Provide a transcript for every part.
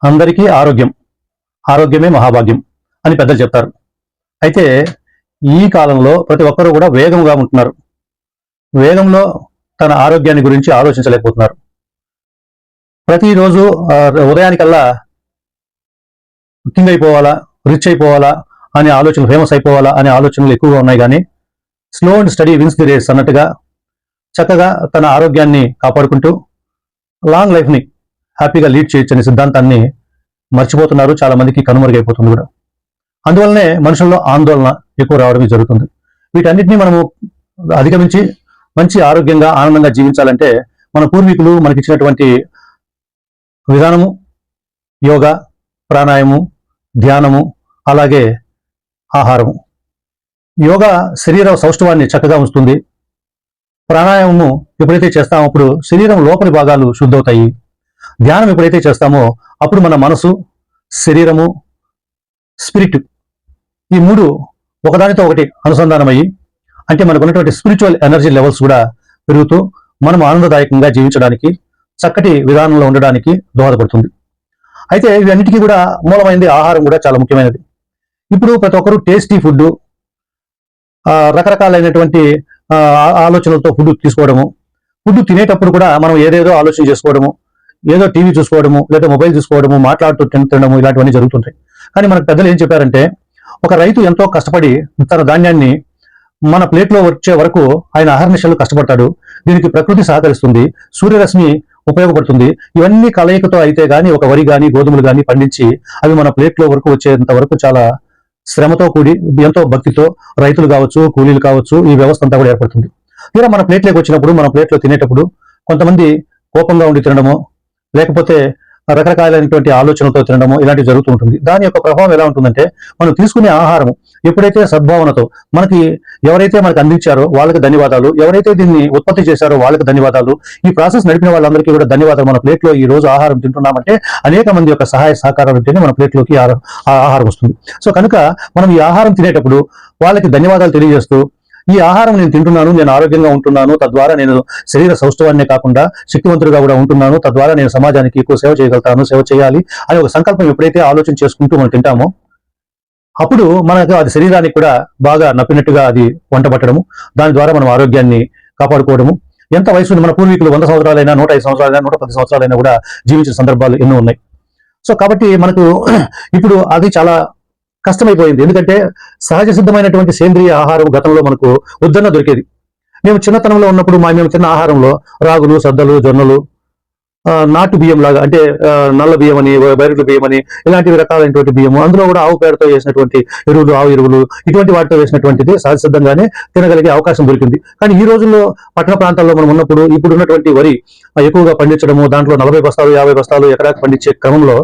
అందరికీ ఆరోగ్యం, ఆరోగ్యమే మహాభాగ్యం అని పెద్దలు చెప్తారు. అయితే ఈ కాలంలో ప్రతి ఒక్కరూ కూడా వేగంగా ఉంటున్నారు. వేగంలో తన ఆరోగ్యాన్ని గురించి ఆలోచించలేకపోతున్నారు. ప్రతిరోజు ఉదయానికల్లా కింగ్ అయిపోవాలా, రిచ్ అయిపోవాలా అనే ఆలోచనలు, ఫేమస్ అయిపోవాలా అనే ఆలోచనలు ఎక్కువగా ఉన్నాయి. కానీ slow and steady wins the race అన్నట్టుగా చక్కగా తన ఆరోగ్యాన్ని కాపాడుకుంటూ లాంగ్ లైఫ్ని హ్యాపీగా లీడ్ చేయొచ్చు అనే సిద్ధాంతాన్ని మర్చిపోతున్నారు. చాలా మందికి కనుమరుగైపోతుంది కూడా. అందువల్లనే మనుషుల్లో ఆందోళన ఎక్కువ రావడం జరుగుతుంది. వీటన్నిటినీ మనము అధిగమించి మంచి ఆరోగ్యంగా ఆనందంగా జీవించాలంటే మన పూర్వీకులు మనకి ఇచ్చినటువంటి విధానము యోగా, ప్రాణాయామము, ధ్యానము, అలాగే ఆహారము. యోగా శరీర సౌష్ఠవాన్ని చక్కగా ఉంచుతుంది. ప్రాణాయామము ఎప్పుడైతే చేస్తామో అప్పుడు శరీరం లోపలి భాగాలు శుద్ధవుతాయి. ధ్యానం ఎప్పుడైతే చేస్తామో అప్పుడు మన మనసు, శరీరము, స్పిరిట్ ఈ మూడు ఒకదానితో ఒకటి అనుసంధానమయ్యి అంటే మనకు ఉన్నటువంటి స్పిరిచువల్ ఎనర్జీ లెవెల్స్ కూడా పెరుగుతూ మనం ఆనందదాయకంగా జీవించడానికి, చక్కటి విధానంలో ఉండడానికి దోహదపడుతుంది. అయితే ఇవన్నిటికీ కూడా మూలమైనది ఆహారం కూడా చాలా ముఖ్యమైనది. ఇప్పుడు ప్రతి ఒక్కరూ టేస్టీ ఫుడ్, రకరకాలైనటువంటి ఆలోచనలతో ఫుడ్ తీసుకోవడము, ఫుడ్ తినేటప్పుడు కూడా మనం ఏదేదో ఆలోచన చేసుకోవడము, ఏదో టీవీ చూసుకోవడము, లేదా మొబైల్ చూసుకోవడము, మాట్లాడుతూ తినడము, ఇలాంటివన్నీ జరుగుతుంటాయి. కానీ మనకు పెద్దలు ఏం చెప్పారంటే, ఒక రైతు ఎంతో కష్టపడి తన ధాన్యాన్ని మన ప్లేట్లో వచ్చే వరకు ఆయన అహర్నిశలు కష్టపడతాడు. దీనికి ప్రకృతి సహకరిస్తుంది, సూర్యరశ్మి ఉపయోగపడుతుంది. ఇవన్నీ కలయికతో అయితే గానీ ఒక వరి గాని గోధుమలు గాని పండించి అవి మన ప్లేట్లో వరకు వచ్చేంత వరకు చాలా శ్రమతో కూడి ఎంతో భక్తితో రైతులు కావచ్చు, కూలీలు కావచ్చు, ఈ వ్యవస్థ అంతా కూడా ఏర్పడుతుంది. తీరా మన ప్లేట్లోకి వచ్చినప్పుడు, మన ప్లేట్లో తినేటప్పుడు కొంతమంది కోపంగా ఉండి తినడము, లేకపోతే రకరకాలైనటువంటి ఆలోచనలతో తినడము, ఇలాంటివి జరుగుతూ ఉంటుంది. దాని యొక్క ప్రభావం ఎలా ఉంటుందంటే, మనం తీసుకునే ఆహారం ఎప్పుడైతే సద్భావనతో మనకి ఎవరైతే మనకు అందించారో వాళ్ళకి ధన్యవాదాలు, ఎవరైతే దీన్ని ఉత్పత్తి చేశారో వాళ్ళకి ధన్యవాదాలు, ఈ ప్రాసెస్ నడిపిన వాళ్ళందరికీ కూడా ధన్యవాదాలు. మన ప్లేట్లో ఈ రోజు ఆహారం తింటున్నామంటే అనేక మంది యొక్క సహాయ సహకారాలు ఉంటేనే మన ప్లేట్లోకి ఆహారం వస్తుంది. సో కనుక మనం ఈ ఆహారం తినేటప్పుడు వాళ్ళకి ధన్యవాదాలు తెలియజేస్తూ, ఈ ఆహారం నేను తింటున్నాను, నేను ఆరోగ్యంగా ఉంటున్నాను, తద్వారా నేను శరీర సౌష్ఠవాన్నే కాకుండా శక్తివంతుడిగా కూడా ఉంటున్నాను, తద్వారా నేను సమాజానికి ఎక్కువ సేవ చేయగలుగుతాను, సేవ చేయాలి అని ఒక సంకల్పం ఎప్పుడైతే ఆలోచన చేసుకుంటూ మనం తింటామో అప్పుడు మనకు అది శరీరానికి కూడా బాగా నప్పినట్టుగా అది వంట పట్టడము, దాని ద్వారా మనం ఆరోగ్యాన్ని కాపాడుకోవడము. ఎంత వయసు మన పూర్వీకులు 100 సంవత్సరాలైనా, 105 సంవత్సరాలైనా, 110 సంవత్సరాలైనా కూడా జీవించిన సందర్భాలు ఎన్నో ఉన్నాయి. సో కాబట్టి మనకు ఇప్పుడు అది చాలా కష్టమైపోయింది. ఎందుకంటే సహజ సిద్ధమైనటువంటి సేంద్రియ ఆహారం గతంలో మనకు వద్దన్న దొరికేది. మేము చిన్నతనంలో ఉన్నప్పుడు మేము తిన్న ఆహారంలో రాగులు, సద్దలు, జొన్నలు, నాటు బియ్యం లాగా అంటే నల్ల బియ్యం అని, బైరుల బియ్యం అని, ఇలాంటి రకాలైనటువంటి బియ్యము, అందులో కూడా ఆవు పేడతో వేసినటువంటి ఎరువులు, ఆవు ఎరువులు, ఇటువంటి వాటితో వేసినటువంటిది సహజసిద్ధంగానే తినగలిగే అవకాశం దొరికింది. కానీ ఈ రోజుల్లో పట్టణ ప్రాంతాల్లో మనం ఉన్నప్పుడు ఇప్పుడు ఉన్నటువంటి వరి ఎక్కువగా పండించడము, దాంట్లో 40 బస్తాలు 50 బస్తాలు ఎకరాకు పండించే క్రమంలో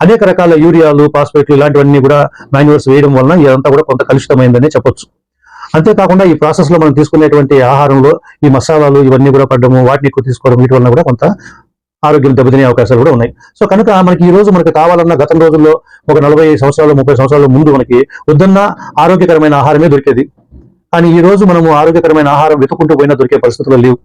అనేక రకాల యూరియాలు, ఫాస్ఫేట్లు ఇలాంటివన్నీ కూడా మాన్యూర్స్ వేయడం వలన ఇదంతా కూడా కొంత కలుషితమైందనే చెప్పొచ్చు. అంతేకాకుండా ఈ ప్రాసెస్ లో మనం తీసుకునేటువంటి ఆహారంలో ఈ మసాలాలు ఇవన్నీ కూడా పడ్డము, వాటిని ఎక్కువ తీసుకోవడం, వీటి వలన కూడా కొంత ఆరోగ్యం దెబ్బతినే అవకాశాలు కూడా ఉన్నాయి. సో కనుక మనకి ఈ రోజు మనకి కావాలన్న గతం రోజుల్లో ఒక 40 సంవత్సరాలు 30 సంవత్సరాల ముందు మనకి వద్దన్న ఆరోగ్యకరమైన ఆహారమే దొరికేది. కానీ ఈ రోజు మనము ఆరోగ్యకరమైన ఆహారం వెతుకుంటూ పోయినా దొరికే పరిస్థితులు లేవు.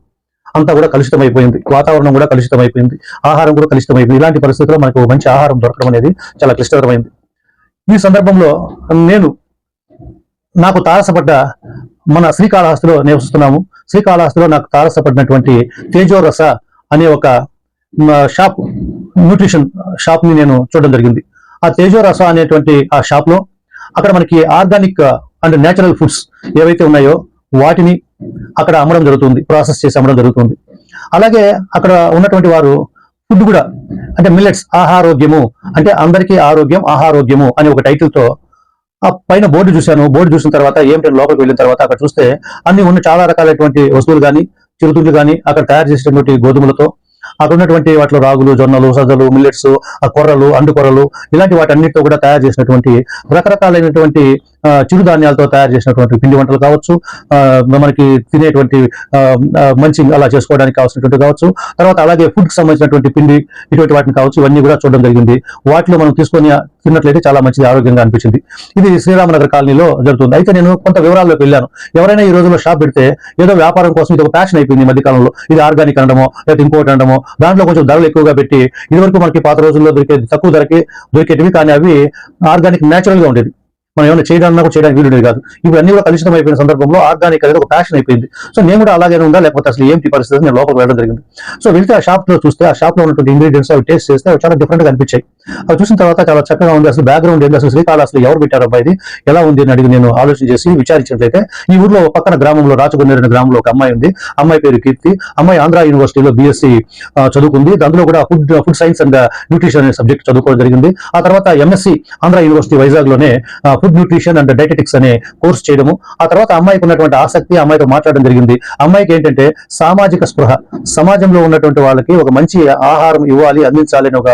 అంతా కూడా కలుషితమైపోయింది, వాతావరణం కూడా కలుషితమైపోయింది, ఆహారం కూడా కలుషితమైపోయింది. ఇలాంటి పరిస్థితుల్లో మనకు మంచి ఆహారం దొరకడం అనేది చాలా క్లిష్టకరమైంది. ఈ సందర్భంలో నాకు తారసపడ్డ మన శ్రీకాళహస్తిలో నివసిస్తున్నాము. శ్రీకాళహస్తిలో నాకు తారసపడినటువంటి తేజోరస అనే ఒక షాప్, న్యూట్రిషన్ షాప్ ని నేను చూడడం జరిగింది. ఆ తేజోరస అనేటువంటి ఆ షాప్ లో అక్కడ మనకి ఆర్గానిక్ అండ్ నేచురల్ ఫుడ్స్ ఏవైతే ఉన్నాయో వాటిని అక్కడ అమ్మడం జరుగుతుంది, ప్రాసెస్ చేసి అమ్మడం జరుగుతుంది. అలాగే అక్కడ ఉన్నటువంటి వారు ఫుడ్ కూడా అంటే మిల్లెట్స్, ఆహారోగ్యము అంటే అందరికీ ఆరోగ్యం ఆహారోగ్యము అనే ఒక టైటిల్ తో ఆ పైన బోర్డు చూశాను. బోర్డు చూసిన తర్వాత ఏమిటని లోపలికి వెళ్ళిన తర్వాత అక్కడ చూస్తే అన్ని ఉన్న చాలా రకాలైనటువంటి వస్తువులు కానీ, చిరుతిండ్లు కానీ అక్కడ తయారు చేసేటువంటి గోధుమలతో, అక్కడ ఉన్నటువంటి వాటిలో రాగులు, జొన్నలు, సజ్జలు, మిల్లెట్స్, కొర్రలు, అండు కొర్రలు, ఇలాంటి వాటి అన్నిటితో కూడా తయారు చేసినటువంటి రకరకాలైనటువంటి చిరుధాన్యాలతో తయారు చేసినటువంటి పిండి వంటలు కావచ్చు, మనకి తినేటువంటి మంచి అలా చేసుకోవడానికి కావాల్సినటువంటి కావచ్చు, తర్వాత అలాగే ఫుడ్ కి సంబంధించినటువంటి పిండి ఇటువంటి వాటిని కావచ్చు, ఇవన్నీ కూడా చూడడం జరిగింది. వాటిలో మనం తీసుకొని తిన్నట్లయితే చాలా మంచిది, ఆరోగ్యంగా అనిపించింది. ఇది శ్రీరామనగర్ కాలనీలో జరుగుతుంది. అయితే నేను కొంత వివరాల్లోకి వెళ్ళాను. ఎవరైనా ఈ రోజుల్లో షాప్ పెడితే ఏదో వ్యాపారం కోసం ఇది ఒక ప్యాషన్ అయిపోయింది ఈ మధ్య కాలంలో. ఇది ఆర్గానిక్ అనడమో లేదా ఇంకోటి అనడమో, దాంట్లో కొంచెం ధరలు ఎక్కువగా పెట్టి, ఇదివరకు మనకి పాత రోజుల్లో తక్కువ ధరకి దొరికేటివి, కానీ అవి ఆర్గానిక్ నేచురల్ గా ఉండేది. మనం ఏమైనా చేయడానికి కూడా చేయడానికి వీలు కాదు. ఇప్పుడు అన్ని కూడా కలుషితం అయిపోయిన సందర్భంలో ఆర్గానిక్ అనేది ఒక ప్యాషన్ అయిపోయింది. సో నేను కూడా అలాగే ఉందా లేకపోతే అసలు ఏంటి పరిస్థితి, నేను లోపలికి వెళ్ళడం జరిగింది. సో వెళ్తే ఆ షాప్ లో చూస్తే, ఆ షాప్ లో ఉన్నటువంటి ఇంగ్రీడియంట్స్ అవి టేస్ట్ చేస్తే అవి చాలా డిఫరెంట్ గా అనిపించాయి. అవి చూసిన తర్వాత చాలా చక్కగా ఉంది. అసలు బ్యాక్గ్రౌండ్ ఏంటి, అసలు శ్రీకాళహస్తిలో ఎవరు పెట్టారు అబ్బాయి, ఎలా ఉంది అని అడిగి నేను ఆలోచన చేసి విచారించినట్లయితే, ఈ ఊర్లో పక్కన గ్రామంలో రాచగొండేరు గ్రామంలో ఒక అమ్మాయి ఉంది. అమ్మాయి పేరు కీర్తి. అమ్మాయి ఆంధ్ర యూనివర్సిటీలో BSc చదువుకుంది. అందులో కూడా ఫుడ్ సైన్స్ అండ్ న్యూట్రిషన్ అనే సబ్జెక్ట్ చదువుకోవడం జరిగింది. ఆ తర్వాత MSc ఆంధ్ర యూనివర్సిటీ వైజాగ్ లోనే ఫుడ్ న్యూట్రిషన్ అండ్ డైటెటిక్స్ అనే కోర్స్ చేయడము. ఆ తర్వాత అమ్మాయికి ఉన్నటువంటి ఆసక్తి, అమ్మాయితో మాట్లాడడం జరిగింది. అమ్మాయికి ఏంటంటే సామాజిక స్పృహ, సమాజంలో ఉన్నటువంటి వాళ్ళకి ఒక మంచి ఆహారం ఇవ్వాలి, అందించాలి అనే ఒక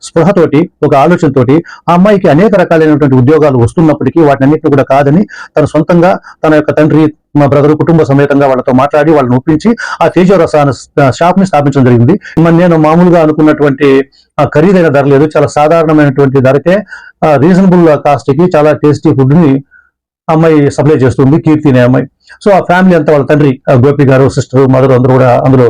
స్పృహతోటి, ఒక ఆలోచనతోటి ఆ అమ్మాయికి అనేక రకాలైనటువంటి ఉద్యోగాలు వస్తున్నప్పటికీ వాటినన్నింటినీ కూడా కాదని తన సొంతంగా తన యొక్క తండ్రి, మా బ్రదర్ కుటుంబ సమేతంగా వాళ్ళతో మాట్లాడి వాళ్ళని ఒప్పించి ఆ తేజ రసాయన షాప్ ని స్థాపించడం జరిగింది. నేను మామూలుగా అనుకున్నటువంటి ఖరీదైన ధర లేదు, చాలా సాధారణమైనటువంటి ధరకే రీజనబుల్ కాస్ట్ కి చాలా టేస్టీ ఫుడ్ ని అమ్మాయి సప్లై చేస్తుంది, కీర్తి అనే అమ్మాయి. సో ఆ ఫ్యామిలీ అంతా, వాళ్ళ తండ్రి గోపి గారు, సిస్టర్, మదర్ అందరూ కూడా అందులో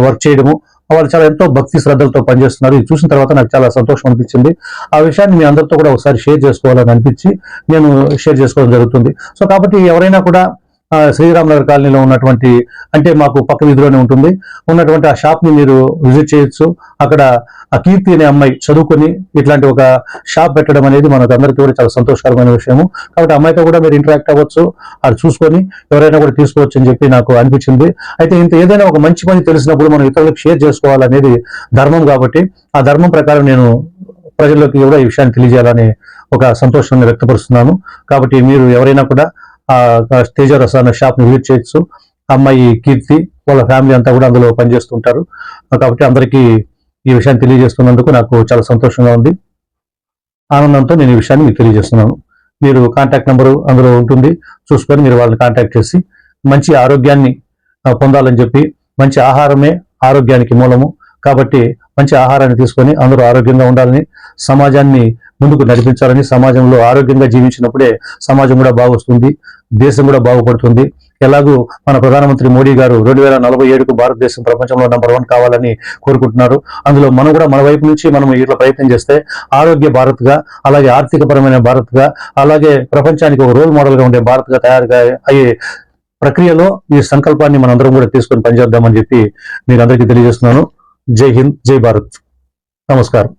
వర్క్ చేయడము, వాళ్ళు చాలా ఎంతో భక్తి శ్రద్ధలతో పనిచేస్తున్నారు. ఇది చూసిన తర్వాత నాకు చాలా సంతోషం అనిపించింది. ఆ విషయాన్ని మీ అందరితో కూడా ఒకసారి షేర్ చేసుకోవాలని అనిపించి నేను షేర్ చేసుకోవడం జరుగుతుంది. సో కాబట్టి ఎవరైనా కూడా శ్రీరామనగర్ కాలనీలో ఉన్నటువంటి, అంటే మాకు పక్క వీధిలోనే ఉంటుంది, ఉన్నటువంటి ఆ షాప్ ని మీరు విజిట్ చేయొచ్చు. అక్కడ ఆ కీర్తి అనే అమ్మాయి చదువుకొని ఇట్లాంటి ఒక షాప్ పెట్టడం అనేది మనకు అందరికీ కూడా చాలా సంతోషకరమైన విషయము. కాబట్టి అమ్మాయితో కూడా మీరు ఇంటరాక్ట్ అవ్వచ్చు, అది చూసుకొని ఎవరైనా కూడా తీసుకోవచ్చు అని చెప్పి నాకు అనిపించింది. అయితే ఏదైనా ఒక మంచి పని తెలిసినప్పుడు మనం ఇతరులకు షేర్ చేసుకోవాలనేది ధర్మం. కాబట్టి ఆ ధర్మం ప్రకారం నేను ప్రజల్లోకి కూడా ఈ విషయాన్ని తెలియజేయాలని ఒక సంతోషాన్ని వ్యక్తపరుస్తున్నాను. కాబట్టి మీరు ఎవరైనా కూడా ఆ తేజ రసాయన షాప్ ని విజిట్ చేయొచ్చు. అమ్మాయి కీర్తి వాళ్ళ ఫ్యామిలీ అంతా కూడా అందులో పనిచేస్తుంటారు. కాబట్టి అందరికీ ఈ విషయాన్ని తెలియజేస్తున్నందుకు నాకు చాలా సంతోషంగా ఉంది. ఆనందంతో నేను ఈ విషయాన్ని మీకు తెలియజేస్తున్నాను. మీరు కాంటాక్ట్ నెంబరు అందులో ఉంటుంది, చూసుకొని మీరు వాళ్ళని కాంటాక్ట్ చేసి మంచి ఆరోగ్యాన్ని పొందాలని చెప్పి, మంచి ఆహారమే ఆరోగ్యానికి మూలము కాబట్టి మంచి ఆహారాన్ని తీసుకొని అందరూ ఆరోగ్యంగా ఉండాలని, సమాజాన్ని ముందుకు నడిపించాలని, సమాజంలో ఆరోగ్యంగా జీవించినప్పుడే సమాజం కూడా బాగొస్తుంది, దేశం కూడా బాగుపడుతుంది. ఎలాగూ మన ప్రధానమంత్రి మోడీ గారు 2047కు భారతదేశం ప్రపంచంలో నంబర్ 1 కావాలని కోరుకుంటున్నారు. అందులో మనం కూడా మన వైపు నుంచి మనం ఇట్లా ప్రయత్నం చేస్తే ఆరోగ్య భారత్ గా, అలాగే ఆర్థికపరమైన భారత్ గా, అలాగే ప్రపంచానికి ఒక రోల్ మోడల్ గా ఉండే భారత్ గా తయారుగా అయ్యే ప్రక్రియలో ఈ సంకల్పాన్ని మనందరం కూడా తీసుకొని పనిచేద్దామని చెప్పి మీరందరికీ తెలియజేస్తున్నాను. జై హింద్, జై భారత్. నమస్కారం.